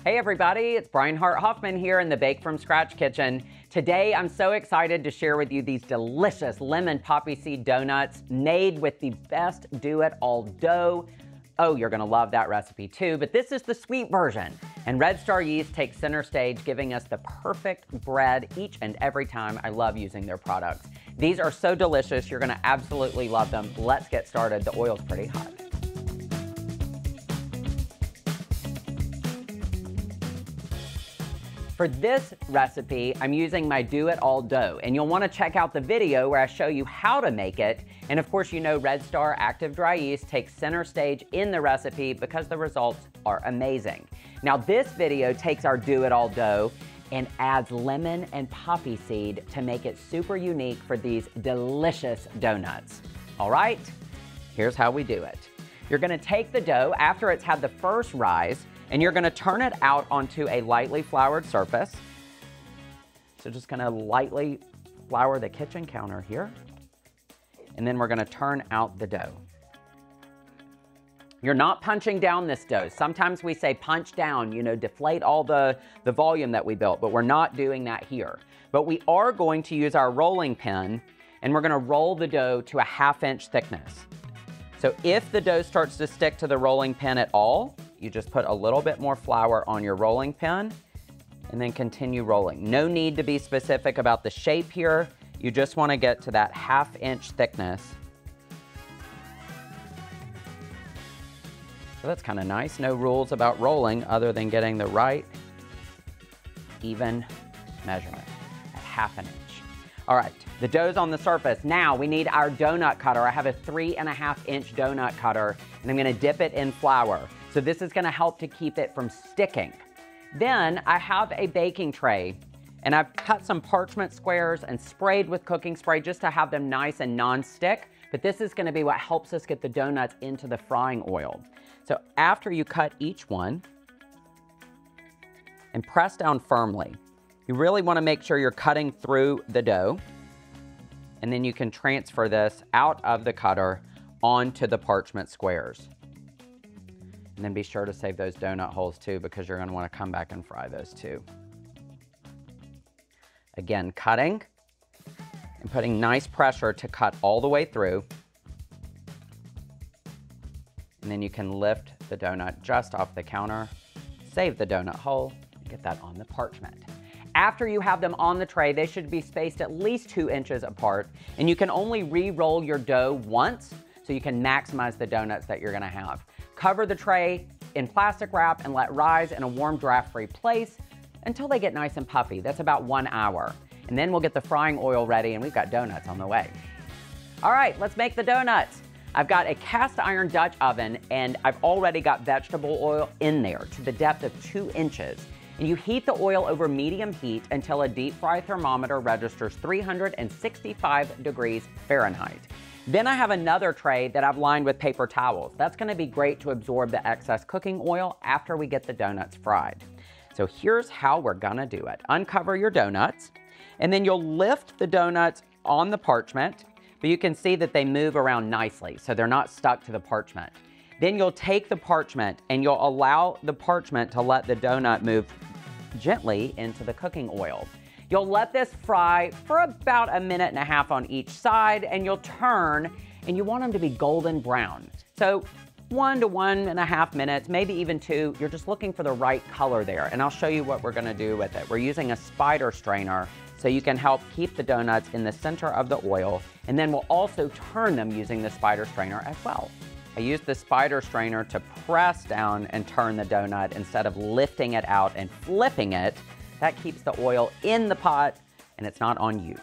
Hey everybody, it's Brian Hart Hoffman here in the Bake From Scratch kitchen. Today I'm so excited to share with you these delicious lemon poppy seed donuts made with the best do-it-all dough. Oh, you're gonna love that recipe too, but this is the sweet version. And Red Star Yeast takes center stage, giving us the perfect bread each and every time. I love using their products. These are so delicious, you're gonna absolutely love them. Let's get started, the oil's pretty hot. For this recipe, I'm using my do-it-all dough, and you'll want to check out the video where I show you how to make it. And of course, you know Red Star Active Dry Yeast takes center stage in the recipe because the results are amazing. Now this video takes our do-it-all dough and adds lemon and poppy seed to make it super unique for these delicious donuts. All right, here's how we do it. You're gonna take the dough after it's had the first rise, and you're gonna turn it out onto a lightly floured surface. So just gonna lightly flour the kitchen counter here. And then we're gonna turn out the dough. You're not punching down this dough. Sometimes we say punch down, you know, deflate all the volume that we built, but we're not doing that here. But we are going to use our rolling pin, and we're gonna roll the dough to a 1/2 inch thickness. So if the dough starts to stick to the rolling pin at all, you just put a little bit more flour on your rolling pin and then continue rolling. No need to be specific about the shape here. You just want to get to that 1/2 inch thickness. So that's kind of nice. No rules about rolling other than getting the right even measurement at 1/2 inch. All right, the dough's on the surface. Now we need our donut cutter. I have a 3.5 inch donut cutter, and I'm gonna dip it in flour. So this is gonna help to keep it from sticking. Then I have a baking tray, and I've cut some parchment squares and sprayed with cooking spray just to have them nice and non-stick, but this is gonna be what helps us get the donuts into the frying oil. So after you cut each one, and press down firmly. You really wanna make sure you're cutting through the dough, and then you can transfer this out of the cutter onto the parchment squares. And then be sure to save those donut holes too, because you're gonna wanna come back and fry those too. Again, cutting and putting nice pressure to cut all the way through. And then you can lift the donut just off the counter, save the donut hole, and get that on the parchment. After you have them on the tray, they should be spaced at least 2 inches apart, and you can only re-roll your dough once so you can maximize the donuts that you're gonna have. Cover the tray in plastic wrap and let rise in a warm, draft-free place until they get nice and puffy. That's about 1 hour. And then we'll get the frying oil ready, and we've got donuts on the way. All right, let's make the donuts. I've got a cast iron Dutch oven, and I've already got vegetable oil in there to the depth of 2 inches. And you heat the oil over medium heat until a deep fry thermometer registers 365 degrees Fahrenheit. Then I have another tray that I've lined with paper towels. That's gonna be great to absorb the excess cooking oil after we get the donuts fried. So here's how we're gonna do it. Uncover your donuts, and then you'll lift the donuts on the parchment, but you can see that they move around nicely, so they're not stuck to the parchment. Then you'll take the parchment and you'll allow the parchment to let the donut move gently into the cooking oil. You'll let this fry for about 1.5 minutes on each side, and you'll turn, and you want them to be golden brown. So 1 to 1.5 minutes, maybe even 2. You're just looking for the right color there, and I'll show you what we're gonna do with it. We're using a spider strainer so you can help keep the donuts in the center of the oil, and then we'll also turn them using the spider strainer as well. I use the spider strainer to press down and turn the donut instead of lifting it out and flipping it. That keeps the oil in the pot and it's not on you.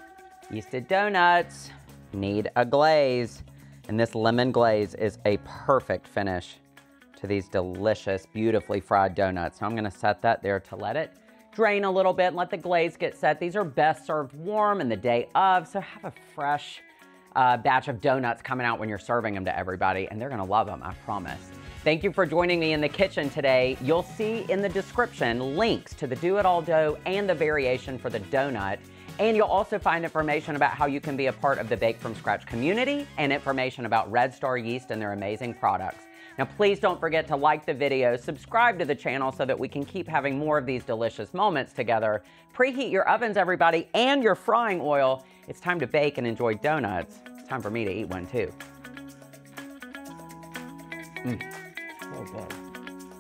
Yeasted donuts need a glaze, and this lemon glaze is a perfect finish to these delicious, beautifully fried donuts. So I'm gonna set that there to let it drain a little bit and let the glaze get set. These are best served warm and the day of, so have a fresh batch of donuts coming out when you're serving them to everybody, and they're gonna love them, I promise. Thank you for joining me in the kitchen today. You'll see in the description links to the do-it-all dough and the variation for the donut. And you'll also find information about how you can be a part of the Bake From Scratch community and information about Red Star Yeast and their amazing products. Now, please don't forget to like the video, subscribe to the channel so that we can keep having more of these delicious moments together. Preheat your ovens, everybody, and your frying oil. It's time to bake and enjoy donuts. It's time for me to eat one, too. So good.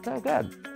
So good.